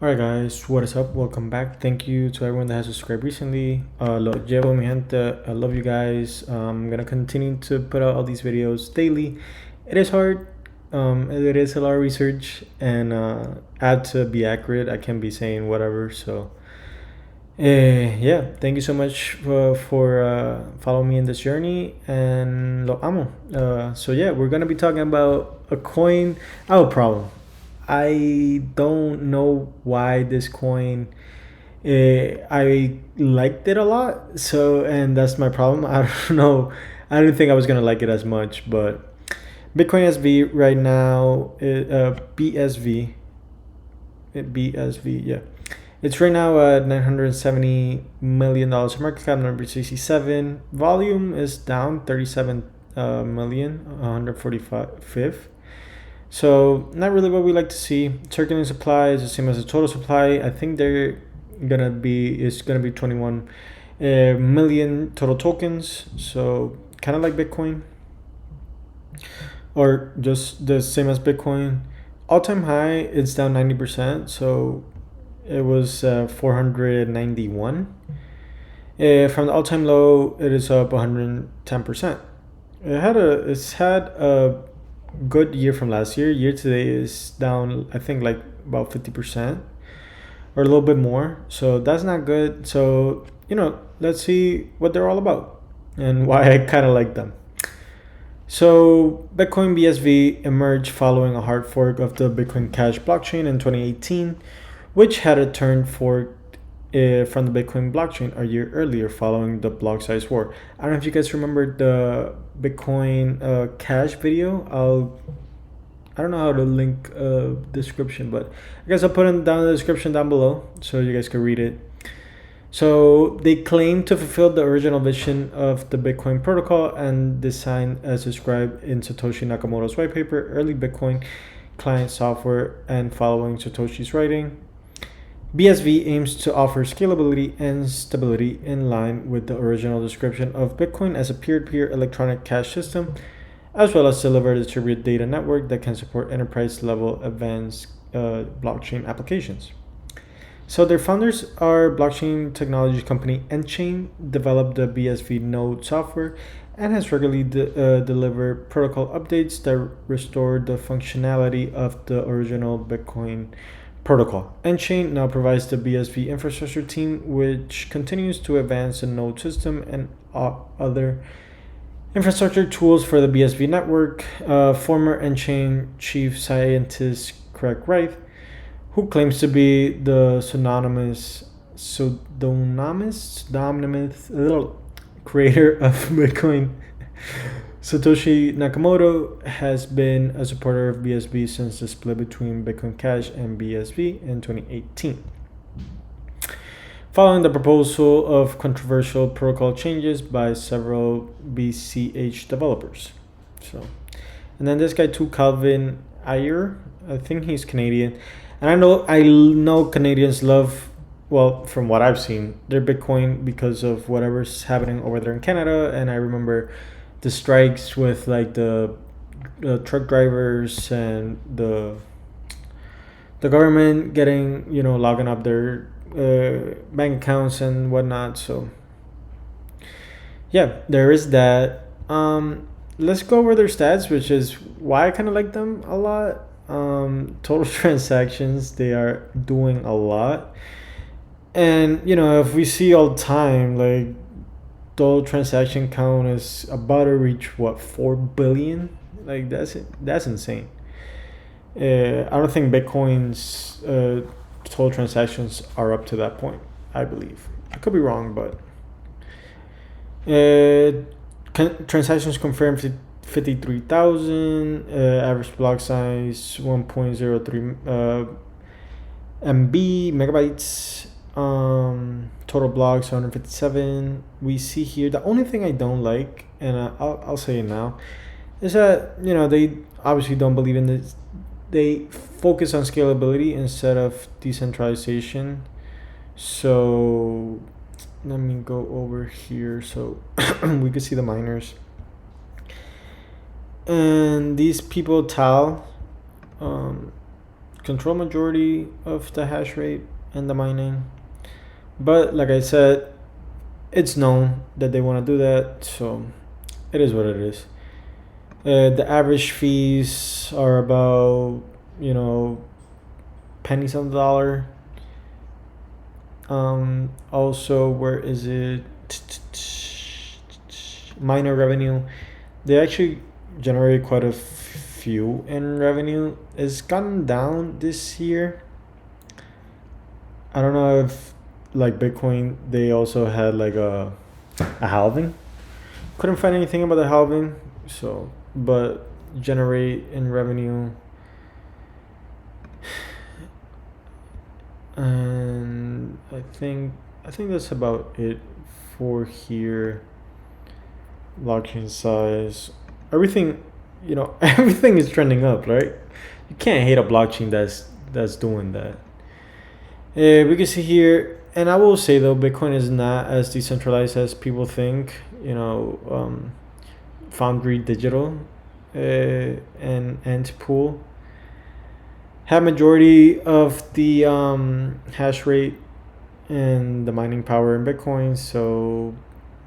Alright guys, what is up? Welcome back. Thank you to everyone that has subscribed recently. Lo llevo mi gente. I love you guys. I'm gonna continue to put out all these videos daily. It is hard. It is a lot of research and I had to be accurate. I can't be saying whatever. So yeah, thank you so much for following me in this journey and lo amo. So yeah, we're gonna be talking about a coin. I have a problem. I don't know why this coin. I liked it a lot, so and that's my problem. I don't know. I didn't think I was gonna like it as much, but Bitcoin SV right now, BSV, yeah. It's right now at $970 million market cap, number 67. Volume is down 37 million, 145th. So not really what we like to see. Circulating supply is the same as the total supply. I think it's gonna be 21 million total tokens. So kind of like Bitcoin, or just the same as Bitcoin. All time high, it's down 90%. So it was 491. From the all time low, it is up 110%. It's had a good year from last year. Year to date is down, I think, like about 50% or a little bit more. So that's not good. So, let's see what they're all about and why I kind of like them. So, Bitcoin BSV emerged following a hard fork of the Bitcoin Cash blockchain in 2018, which had a turn fork from the Bitcoin blockchain a year earlier following the block size war. I don't know if you guys remember the Bitcoin Cash video. I don't know how to link description, but I guess I'll put it down in the description down below so you guys can read it. So they claim to fulfill the original vision of the Bitcoin protocol and design as described in Satoshi Nakamoto's whitepaper, early Bitcoin client software, and following Satoshi's writing. BSV aims to offer scalability and stability in line with the original description of Bitcoin as a peer-to-peer electronic cash system, as well as deliver a distributed data network that can support enterprise-level advanced blockchain applications. So their founders are blockchain technology company nChain, developed the BSV node software, and has regularly delivered protocol updates that restore the functionality of the original Bitcoin protocol. nChain now provides the BSV infrastructure team, which continues to advance the node system and other infrastructure tools for the BSV network. Former nChain chief scientist Craig Wright, who claims to be the pseudonymous creator of Bitcoin, Satoshi Nakamoto, has been a supporter of BSV since the split between Bitcoin Cash and BSV in 2018. Following the proposal of controversial protocol changes by several BCH developers. And then this guy too, Calvin Ayer, I think he's Canadian. And I know Canadians love, well, from what I've seen, their Bitcoin because of whatever's happening over there in Canada. And I remember the strikes with like the truck drivers and the government getting, logging up their bank accounts and whatnot. So yeah, there is that. Let's go over their stats, which is why I kind of like them a lot. Total transactions, they are doing a lot, and if we see all the time, like total transaction count is about to reach 4 billion. Like that's insane. I don't think Bitcoin's total transactions are up to that point. I believe I could be wrong, but transactions confirmed 53,000, average block size 1.03 MB megabytes, total blocks 157. We see here the only thing I don't like, and I'll say it now, is that they obviously don't believe in this. They focus on scalability instead of decentralization. So let me go over here so we can see the miners. And these people, Tal, control majority of the hash rate and the mining. But like I said, it's known that they want to do that, so it is what it is. The average fees are about, pennies on the dollar. Also, where is it? Miner revenue. They actually generate quite a few in revenue. It's gone down this year. I don't know if, like Bitcoin, they also had like a halving. Couldn't find anything about the halving, so but generate in revenue. And I think that's about it for here. Blockchain size, everything, everything is trending up, right? You can't hate a blockchain that's doing that. We can see here, and I will say though, Bitcoin is not as decentralized as people think. Foundry Digital and Antpool have majority of the hash rate and the mining power in Bitcoin. So,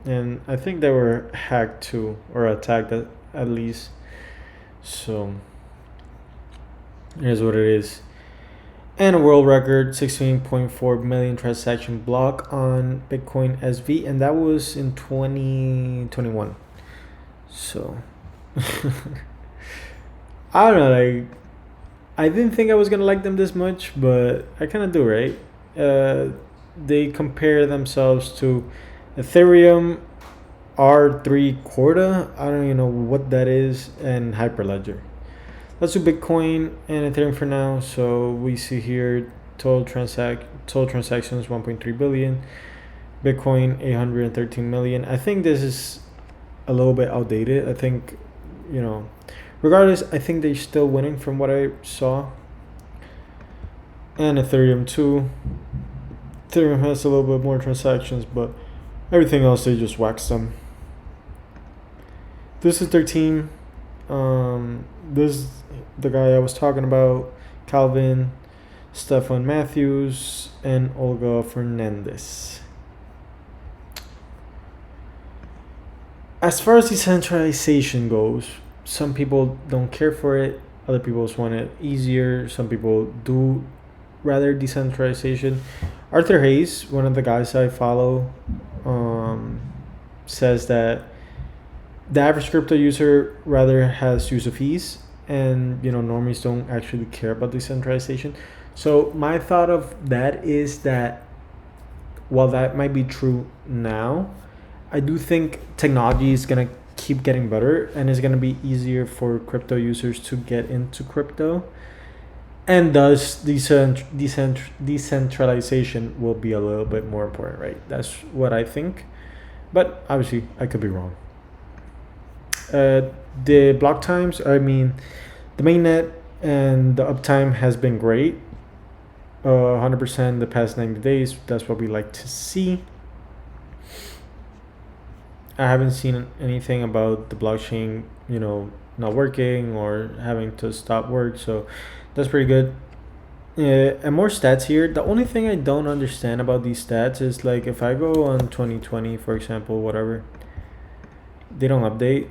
and I think they were hacked too, or attacked at least. So, here's what it is. And a world record 16.4 million transaction block on Bitcoin SV, and that was in 2021. So, I don't know, like, I didn't think I was gonna like them this much, but I kind of do, right? They compare themselves to Ethereum, R3 Corda. I don't even know what that is, and Hyperledger. Let's do Bitcoin and Ethereum for now. So we see here total transactions 1.3 billion. Bitcoin 813 million. I think this is a little bit outdated. I think, regardless, I think they're still winning from what I saw. And Ethereum too. Ethereum has a little bit more transactions, but everything else they just waxed them. This is their team. This is the guy I was talking about, Calvin, Stefan Matthews, and Olga Fernandez. As far as decentralization goes, some people don't care for it. Other people just want it easier. Some people do rather decentralization. Arthur Hayes, one of the guys I follow, says that the average crypto user rather has use of fees, and normies don't actually care about decentralization. So my thought of that is that while that might be true now, I do think technology is gonna keep getting better, and it's gonna be easier for crypto users to get into crypto, and thus decentralization will be a little bit more important, right? That's what I think, but obviously I could be wrong. The block times, the mainnet and the uptime has been great. 100% the past 90 days. That's what we like to see. I haven't seen anything about the blockchain, not working or having to stop work. So that's pretty good. And more stats here. The only thing I don't understand about these stats is, like, if I go on 2020, for example, whatever, they don't update.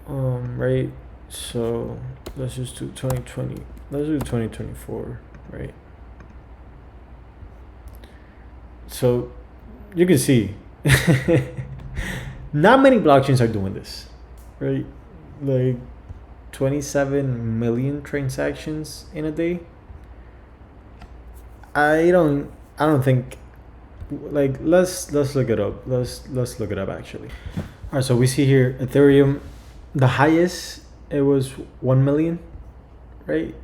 Right? So let's just do 2020. Let's do 2024, right? So you can see not many blockchains are doing this, right? Like 27 million transactions in a day. I don't think, like, let's look it up. Let's look it up actually. All right, so we see here Ethereum, the highest it was 1 million, right?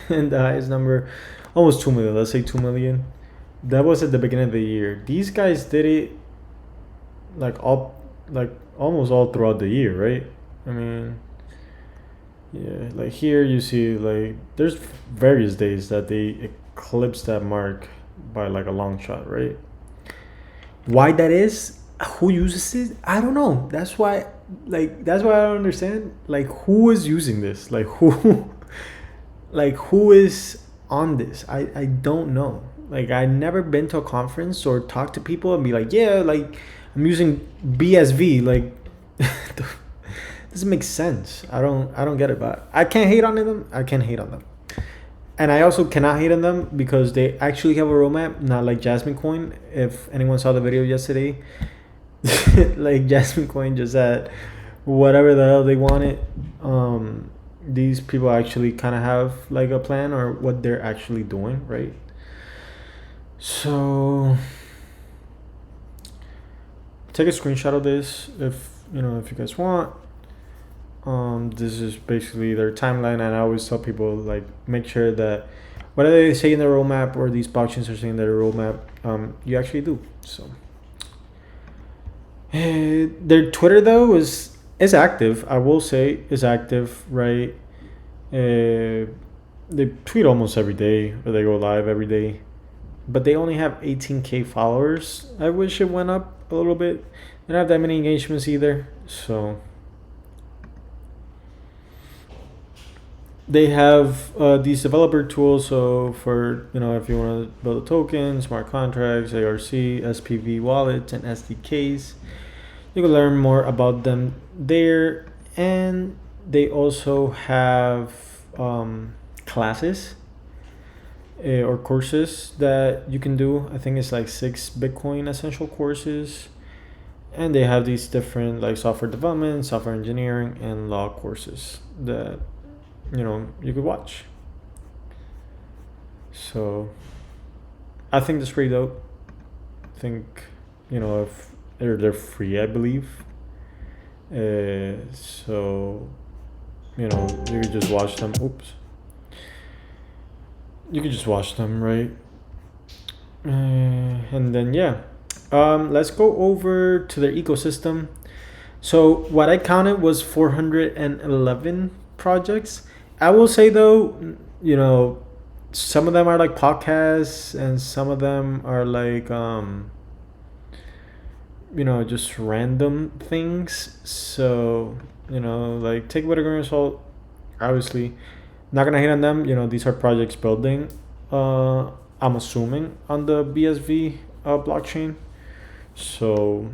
And the highest number almost 2 million. Let's say 2 million. That was at the beginning of the year. These guys did it almost all throughout the year, right? Yeah, like here you see, like, there's various days that they eclipse that mark by like a long shot, right? Why that is, who uses it, I don't know. That's why I don't understand, like, who is using this, like, who like who is on this? I don't know. Like I never been to a conference or talked to people and be like, yeah, like I'm using BSV. Like doesn't make sense. I don't get it. But I can't hate on them. I can't hate on them. And I also cannot hate on them because they actually have a roadmap, not like Jasmine Coin. If anyone saw the video yesterday, like Jasmine Coin just said whatever the hell they wanted. These people actually kind of have like a plan or what they're actually doing, right? So take a screenshot of this if if you guys want. This is basically their timeline, and I always tell people like make sure that whatever they say in their roadmap or these blockchains are saying in their roadmap, you actually do. So their Twitter though is active. I will say is active, right? They tweet almost every day or they go live every day, but they only have 18K followers. I wish it went up a little bit. They don't have that many engagements either, so they have these developer tools. So for if you want to build a token, smart contracts, ARC, SPV wallets, and SDKs, you can learn more about them there. And they also have classes or courses that you can do. I think it's like 6 Bitcoin essential courses. And they have these different like software development, software engineering, and law courses that you could watch. So I think that's pretty dope. I think if they're free, I believe. So you could just watch them. Oops. You could just watch them, right? And then let's go over to their ecosystem. So what I counted was 411 projects. I will say though, some of them are like podcasts and some of them are like just random things. So like take with a grain of salt. Obviously not gonna hate on them. These are projects building I'm assuming on the BSV blockchain. So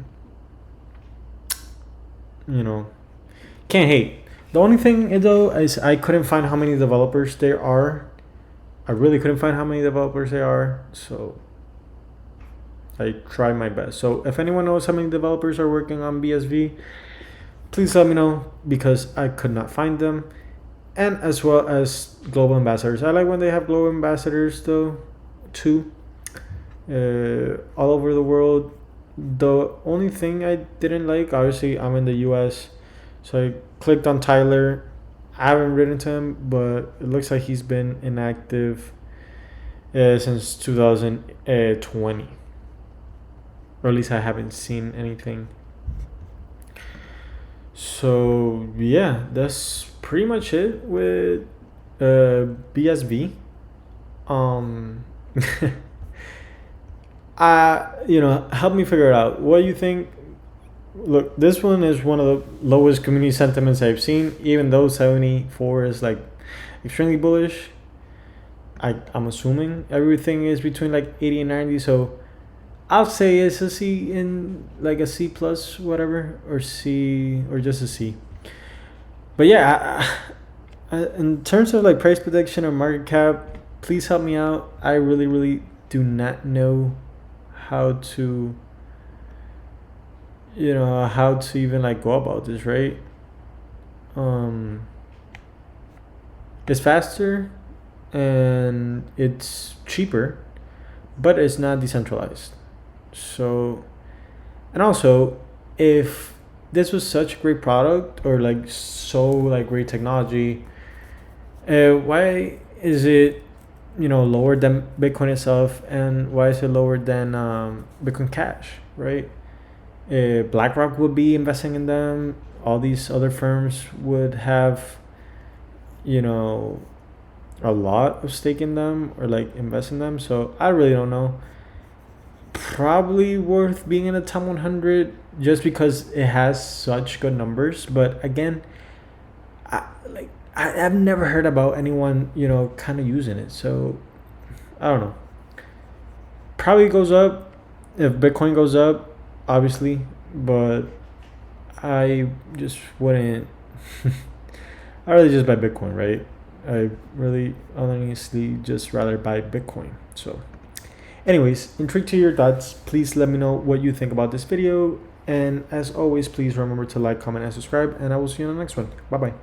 can't hate. The only thing though is I couldn't find how many developers there are. I really couldn't find how many developers there are. So I tried my best. So if anyone knows how many developers are working on BSV, please let me know because I could not find them. And as well as global ambassadors. I like when they have global ambassadors though too. All over the world. The only thing I didn't like, obviously I'm in the US, so I clicked on Tyler. I haven't written to him, but it looks like he's been inactive since 2020. Or at least I haven't seen anything. So yeah, that's pretty much it with BSV. Help me figure it out. What do you think? Look, this one is one of the lowest community sentiments I've seen, even though 74 is like extremely bullish. I'm assuming everything is between like 80 and 90, so I'll say it's a C, in like a C plus whatever, or C, or just a C. But yeah, in terms of like price prediction or market cap, please help me out. I really do not know how to even like go about this, right? It's faster and it's cheaper, but it's not decentralized. So, and also, if this was such a great product or like so like great technology, why is it lower than Bitcoin itself, and why is it lower than Bitcoin Cash, right? BlackRock would be investing in them. All these other firms would have a lot of stake in them or like invest in them. So I really don't know. Probably worth being in the top 100 just because it has such good numbers. But again, I've never heard about anyone, kind of using it. So I don't know. Probably goes up if Bitcoin goes up, obviously, but I just wouldn't. I really just buy Bitcoin, right? I really honestly just rather buy Bitcoin. So, anyways, intrigued to your thoughts. Please let me know what you think about this video. And as always, please remember to like, comment, and subscribe. And I will see you in the next one. Bye bye.